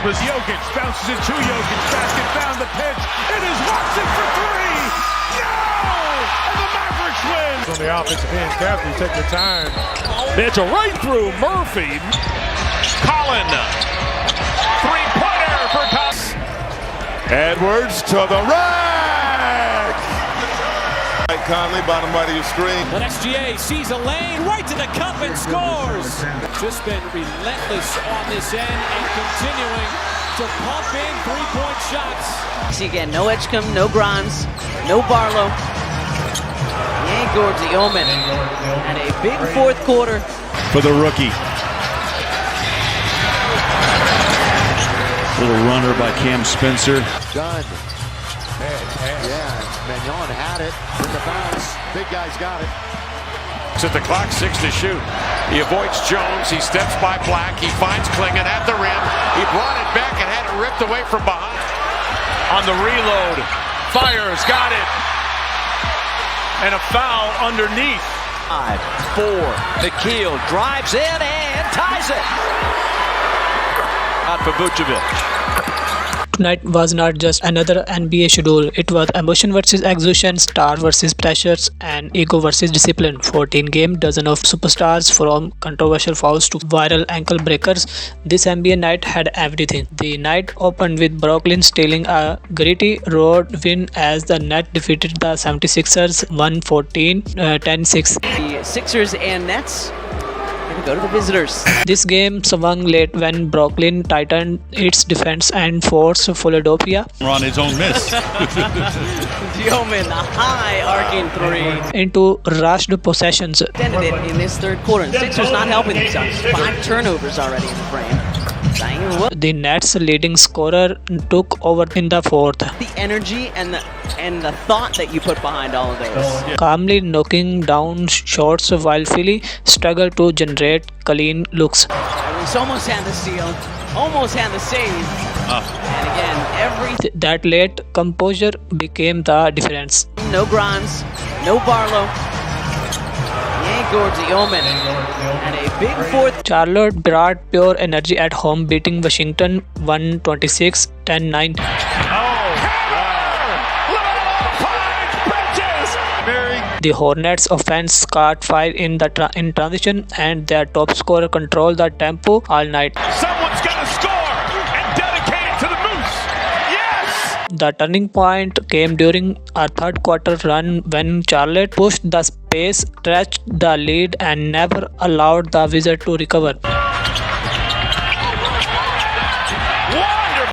was Jokic, bounces it to Jokic, basket found the pitch. It is Watson for three. No! And the Mavericks win. On the offensive end, Catherine, take your time. It's a right through Murphy. Collin. Three-pointer for Collin. Edwards to the rack. Mike Conley, bottom right of your screen. But XGA sees a lane right to the cup and scores. Just been relentless on this end and continuing to pump in three-point shots. See again, no Edgecombe, no Grimes, no Barlow. And Gordon Yeoman. And a big fourth quarter For the rookie. Little runner by Cam Spencer. Done. Yeah, Magnon had it with the bounce. Big guy's got it. At the clock, 6 to shoot. He avoids Jones. He steps by Black. He finds Klingon at the rim. He brought it back and had it ripped away from behind. On the reload. Fires. Got it. And a foul underneath. 5-4. Nikhil drives in and ties it. Out for Vucevic. Tonight was not just another NBA schedule. It was emotion versus exhaustion, star versus pressures, and ego versus discipline. 14-game dozen of superstars, from controversial fouls to viral ankle breakers. This NBA night had everything. The night opened with Brooklyn stealing a gritty road win as the Nets defeated the 76ers 114-10-6. the Sixers and Nets. Go to the visitors. This game swung late when Brooklyn tightened its defense and forced Philadelphia On his own miss. Yeoman, a high arcing three. into rushed possessions. Extended it in this third quarter. The Sixers not helping themselves. 5 turnovers already in the frame. Diane Wood. The Nets' leading scorer took over in the fourth, The energy and the thought that you put behind all of those. calmly knocking down shots while Philly struggled to generate clean looks. He's almost had the steal. Almost had the save. And again, That late composure became the difference. no Grimes, no Barlow. And Gordon Yeoman. And a big fourth. Charlotte brought pure energy at home, beating Washington 126-10-9. The Hornets' offense caught fire in transition, and their top scorer controlled the tempo all night. Someone's got to score and dedicate it to the Moose. Yes! The turning point came during a third quarter run when Charlotte pushed the pace, stretched the lead, and never allowed the Wizards to recover.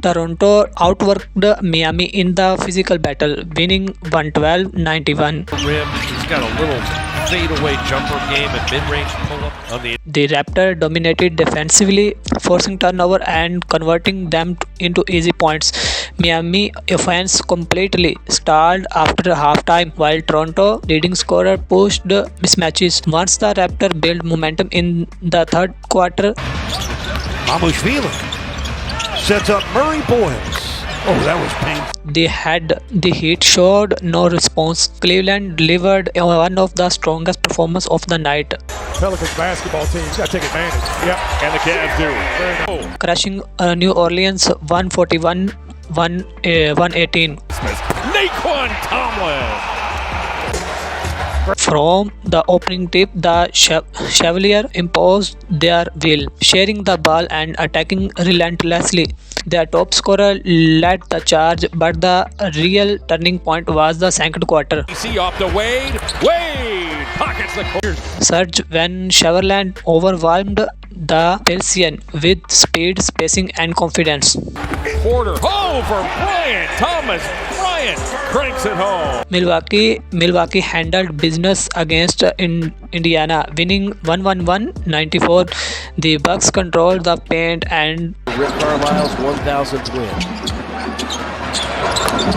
Toronto outworked Miami in the physical battle, winning 112-91. Rim. He's got a little fadeaway jumper game and mid-range pull-up on the. The Raptors dominated defensively, forcing turnover and converting them into easy points. Miami offense completely stalled after halftime, while Toronto leading scorer pushed mismatches. Once the Raptors built momentum in the third quarter, Mamushvili sets up Murray Boyles. Oh, that was painful. the Heat showed no response. Cleveland delivered one of the strongest performances of the night, Pelicans basketball team's got to take advantage. Yep. And the Cavs do. crushing New Orleans 141-118. Naquan Tomlin. From the opening tip, the Chevaliers imposed their will, sharing the ball and attacking relentlessly. Their top scorer led the charge, but the real turning point was the second quarter. DC off the Wade. Wade pockets the corner. Surge when Chevrolet overwhelmed the Pelsian with speed, spacing, and confidence. Porter. Oh, for Bryant. Thomas Bryant cranks it home. Milwaukee handled business against Indiana, winning 111-94. The Bucks controlled the paint and Rick Carlisle's 1,000th win.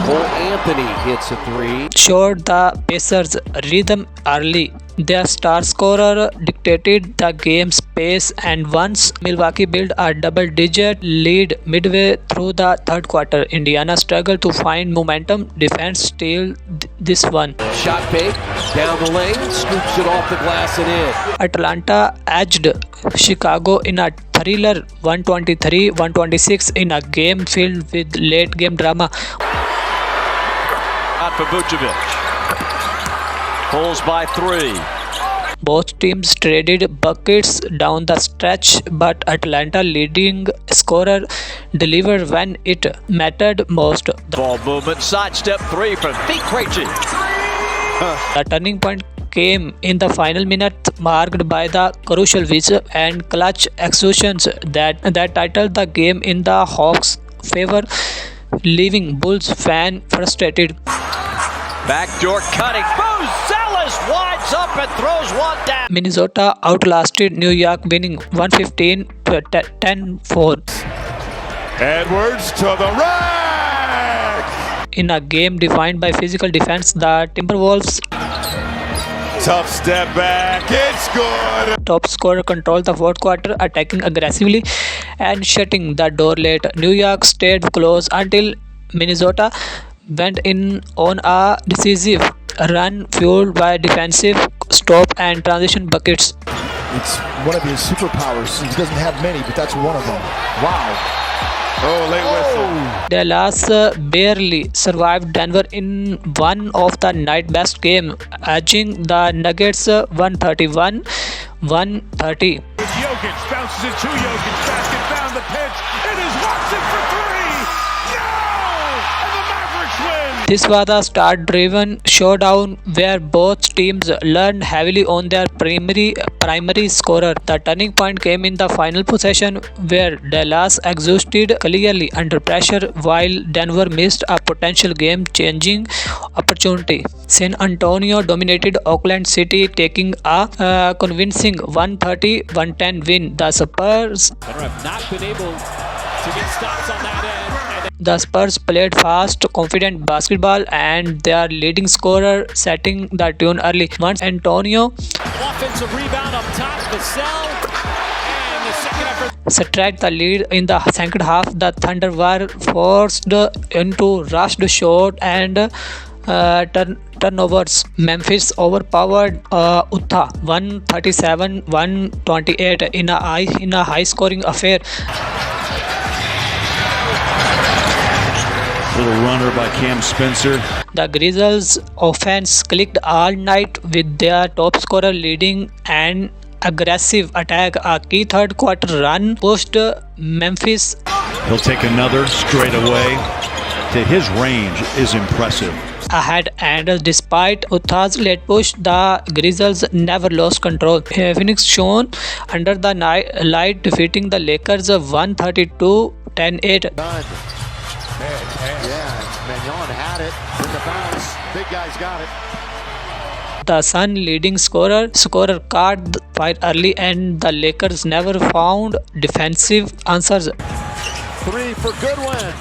Cole Anthony hits a three. Showed the Pacers rhythm early. Their star scorer dictated the game's pace, and once Milwaukee built a double-digit lead midway through the third quarter, Indiana struggled to find momentum. Defense steal this one. Shot fake, down the lane, scoops it off the glass and in. Atlanta edged Chicago in a thriller 123-126 in a game filled with late-game drama. Out for Vucevic. Pulls by 3. Both teams traded buckets down the stretch, but Atlanta leading scorer delivered when it mattered most. Ball movement, sidestep 3 from Pete Krejci. The turning point came in the final minute, marked by the crucial whiz and clutch executions that titled the game in the Hawks' favor, leaving Bulls fans frustrated. Backdoor cutting. Boozelis winds up and throws one down. Minnesota outlasted New York, winning 115-10-4 Edwards to the rack. in a game defined by physical defense. The Timberwolves Tough step back. It's good. top scorer controlled the fourth quarter, attacking aggressively and shutting the door late. New York stayed close until Minnesota went in on a decisive run fueled by defensive stop and transition buckets. It's one of his superpowers. He doesn't have many, but that's one of them. Wow. Oh, late whistle. Dallas barely survived Denver in one of the night best game, edging the Nuggets 131-130. Jokic bounces it to Jokic. Basket found the pitch. It is Watson for three. No! And the Mavericks win. This was a star-driven showdown where both teams leaned heavily on their primary scorer. The turning point came in the final possession, where Dallas exhausted clearly under pressure, while Denver missed a potential game-changing opportunity. San Antonio dominated Oklahoma City, taking a convincing 130-110 win. The Spurs have not been able to get stops on that end. The Spurs played fast, confident basketball, and their leading scorer setting the tune early. Once Antonio Offensive rebound up top, Vassell, and the second effort. struck the lead in the second half, the Thunder were forced into rushed shot and turnovers. Memphis overpowered Utah 137-128 in a high-scoring affair. Little runner by Cam Spencer. The Grizzlies' offense clicked all night, with their top scorer leading an aggressive attack. A key third quarter run pushed Memphis He'll take another straight away. His range is impressive. ahead, and despite Utah's late push, the Grizzlies never lost control. Phoenix shone under the light, defeating the Lakers 132-108. Yeah, Magnon had it in the bounce. Big guy's got it. The Sun leading scorer caught the fire early, and the Lakers never found defensive answers. Three for Goodwin.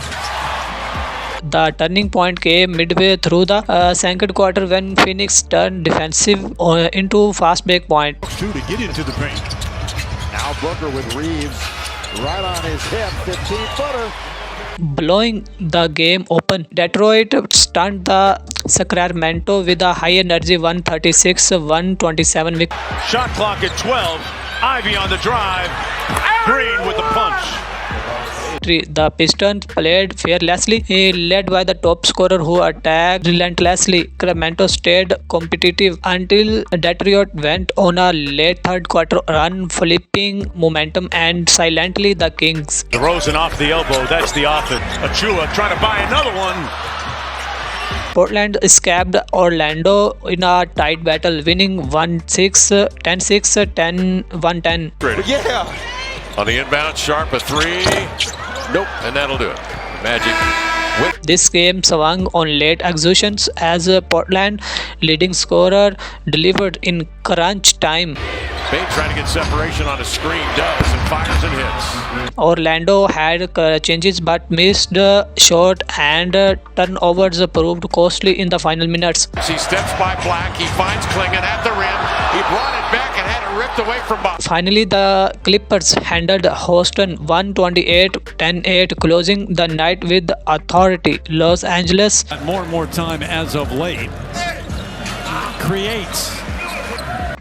The turning point came midway through the second quarter, when Phoenix turned defensive into fast break point. Two to get into the paint. Now Booker with Reeves right on his hip, 15-footer. Blowing the game open. Detroit stunned the Sacramento with a high-energy 136-127 victory. Shot clock at 12. Ivy on the drive. Green with the punch. The Pistons played fearlessly, led by the top scorer who attacked relentlessly. Sacramento stayed competitive until Detroit went on a late third quarter run, flipping momentum and silently the Kings. DeRozan off the elbow. That's the offense. Achua trying to buy another one. Portland escaped Orlando in a tight battle, winning 1-6, 10-6, 10-110. Yeah. On the inbound, Sharp a three. Nope, and that'll do it. Magic win. This game swung on late executions as Portland leading scorer delivered in crunch time. Bay trying to get separation on a screen, does, and fires and hits. Orlando had changes but missed shot and turnovers proved costly in the final minutes. He steps by Black, he finds Klingon at the rim, he brought it back and had it ripped away from behind. Finally, the Clippers handled Houston 128-10-8, closing the night with authority. Los Angeles More and more time as of late. Creates.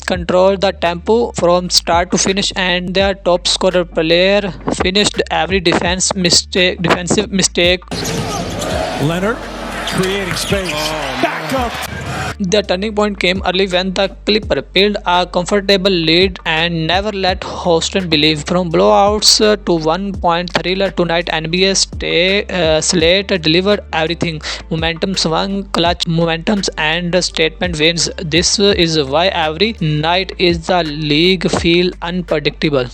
controlled the tempo from start to finish, and their top scorer player finished every defensive mistake. Leonard creating space. Back up. The turning point came early when the Clippers built a comfortable lead and never let Houston believe. From blowouts to one-point thriller tonight, NBA slate delivered everything. Momentum swung, clutch momentums, and statement wins. This is why every night is the league feel unpredictable.